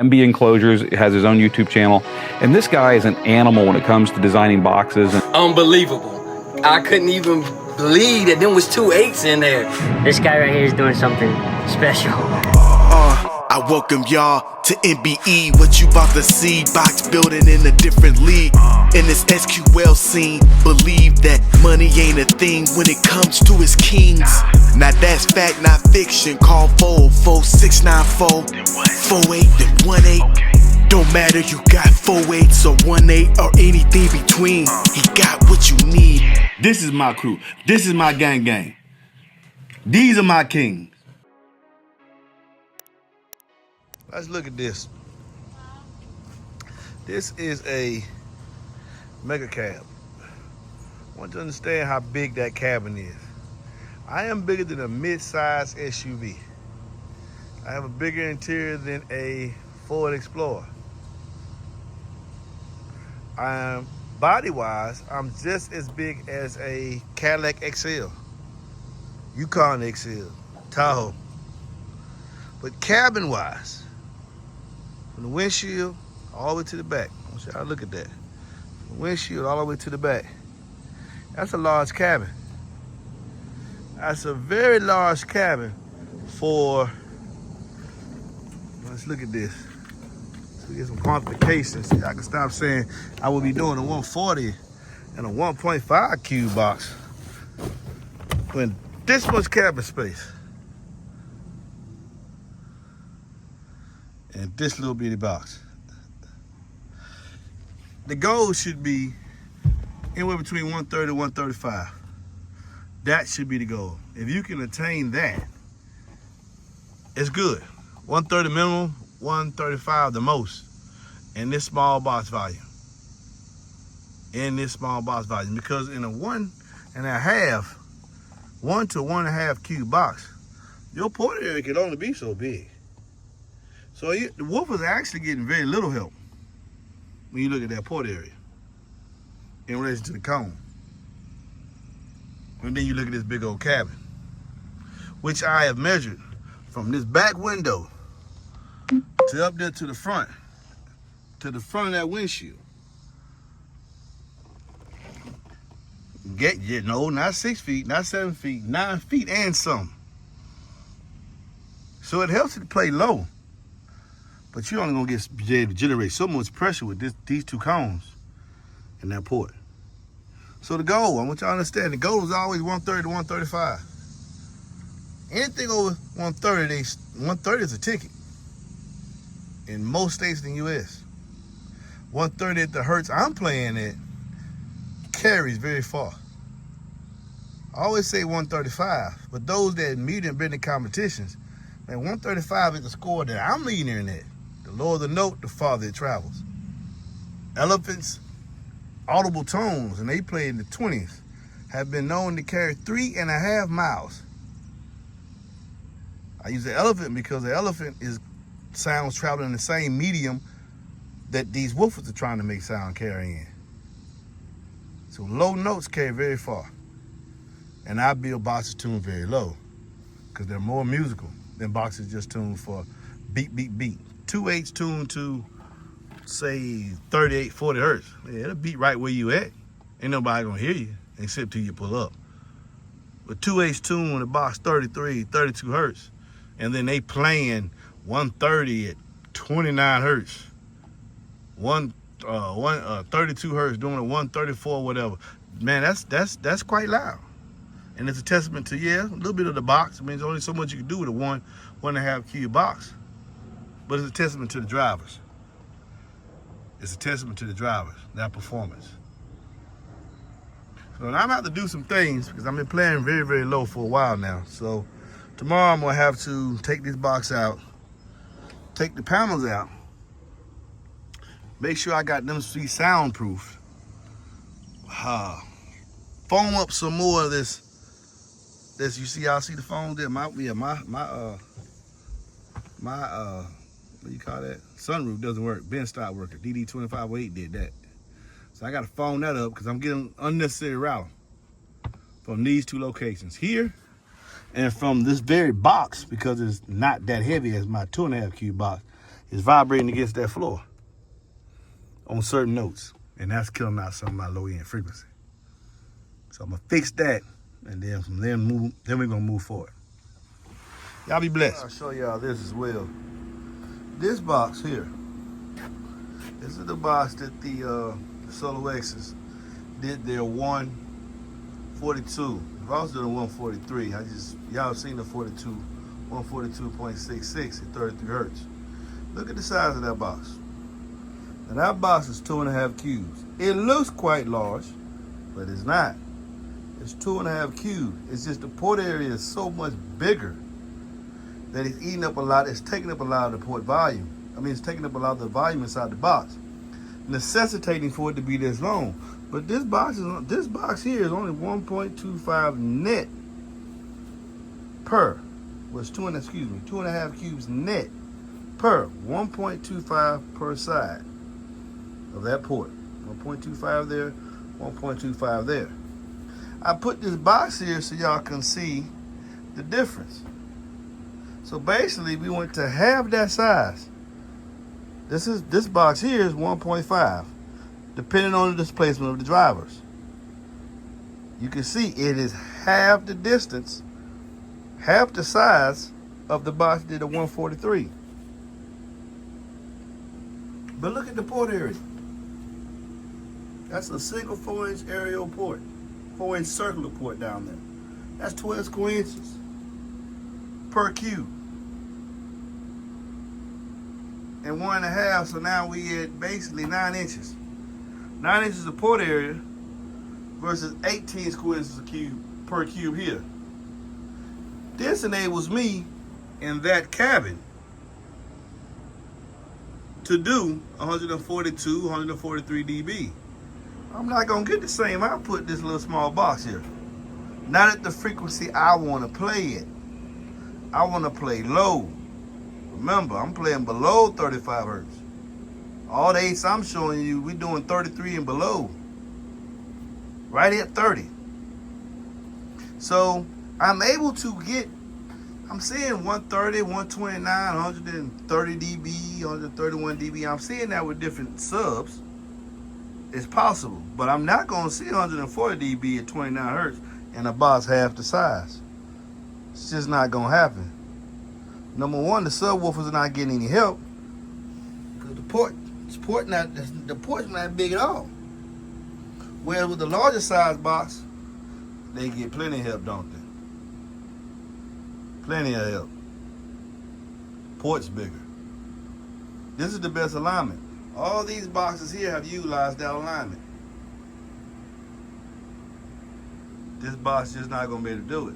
MB Enclosures has his own YouTube channel, and this guy is an animal when it comes to designing boxes. Unbelievable. I couldn't even believe that there was 2 8s in there. This guy right here is doing something special. I welcome y'all to MBE. What you about to see, box building in a different league. In this SQL scene, believe that money ain't a thing when it comes to his kings. Now that's fact, not fiction. Call 44694 48 then 18. Don't matter, you got 4 8s or 1 8 or anything between. He got what you need. This is my crew. This is my gang. These are my kings. Let's look at this. This is a mega cab. I want to understand how big that cabin is. I am bigger than a mid-size SUV. I have a bigger interior than a Ford Explorer. Body-wise, I'm just as big as a Cadillac XL, Yukon XL, Tahoe. But cabin-wise, from the windshield all the way to the back, I want you to look at that. From the windshield all the way to the back. That's a large cabin. That's a very large cabin for, let's look at this. So we get some quantifications. I can stop saying I will be doing a 140 and a 1.5 cube box when this much cabin space and this little bitty box. The goal should be anywhere between 130 and 135. That should be the goal. If you can attain that, it's good. 130 minimum, 135 the most in this small box volume. Because in a 1 to 1.5 cube box, your port area can only be so big. So the woofers are actually getting very little help when you look at that port area in relation to the cone. And then you look at this big old cabin, which I have measured from this back window to up there to the front of that windshield. Not 6 feet, not 7 feet, 9 feet and some. So it helps it to play low, but you're only gonna be able to generate so much pressure with these 2 cones in that port. So the goal, I want y'all to understand, the goal is always 130 to 135. Anything over 130, 130 is a ticket in most states in the U.S. 130 at the hertz I'm playing at carries very far. I always say 135, but those that meet and been in competitions, man, 135 is the score that I'm leading in at. The lower the note, the farther it travels. Elephants, audible tones, and they play in the 20s, have been known to carry 3.5 miles. I use the elephant because the elephant is sounds traveling in the same medium that these woofers are trying to make sound carry in. So low notes carry very far. And I build boxes tuned very low because they're more musical than boxes just tuned for beat, beat, beat. 2 8s tuned to, say, 38, 40 hertz. Yeah, it'll beat right where you at. Ain't nobody gonna hear you except till you pull up. But 2 8s tuned with a box 33, 32 hertz, and then they playing 130 at 29 hertz. 32 hertz doing a 134, whatever. Man, that's quite loud. And it's a testament to, a little bit of the box. I mean, there's only so much you can do with a 1.5 cube box. But it's a testament to the drivers. It's a testament to the drivers, that performance. So I'm gonna have to do some things because I've been playing very, very low for a while now. So tomorrow I'm gonna have to take this box out, take the panels out, make sure I got them to be soundproof. Foam up some more of this. You see, y'all see the foam there? My what do you call that? Sunroof doesn't work. Ben stopped working. DD2508 did that. So I got to phone that up because I'm getting unnecessary rattling from these 2 locations here and from this very box because it's not that heavy as my 2.5 cube box. is vibrating against that floor on certain notes. And that's killing out some of my low end frequency. So I'm gonna fix that, and then from then we're gonna move forward. Y'all be blessed. I'll show y'all this as well. This box here. This is the box that the Solo X's did their 142. I've also done a 143. Y'all seen the 42, 142.66 at 33 hertz. Look at the size of that box. Now that box is 2.5 cubes. It looks quite large, but it's not. It's 2.5 cubes. It's just the port area is so much bigger that it's eating up a lot. It's taking up a lot of the port volume. It's taking up a lot of the volume inside the box, necessitating for it to be this long. But this box here is only 1.25 net per. Well, it's 2.5 cubes net per 1.25 per side of that port. 1.25 there, 1.25 there. I put this box here so y'all can see the difference. So basically, we went to half that size. This box here is 1.5, depending on the displacement of the drivers. You can see it is half the distance, half the size of the box did a 143. But look at the port area. That's a single 4-inch aerial port, 4-inch circular port down there. That's 12 square inches per cube. And 1.5, so now we at basically 9 inches. 9 inches of port area versus 18 square inches per cube here. This enables me in that cabin to do 142, 143 dB. I'm not gonna get the same output this little small box here. Not at the frequency I wanna play it. I wanna play low. Remember, I'm playing below 35 hertz. All the 8s I'm showing you, we're doing 33 and below. Right at 30. So I'm able to get, I'm seeing 130, 129, 130 dB, 131 dB. I'm seeing that with different subs. It's possible, but I'm not gonna see 140 dB at 29 hertz and a box half the size. It's just not gonna happen. Number one, the subwoofers are not getting any help because the port's not big at all. Whereas with the larger size box, they get plenty of help, don't they? Plenty of help. Port's bigger. This is the best alignment. All these boxes here have utilized that alignment. This box just not gonna be able to do it.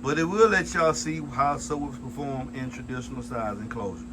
But it will let y'all see how subwoofers perform in traditional size enclosures.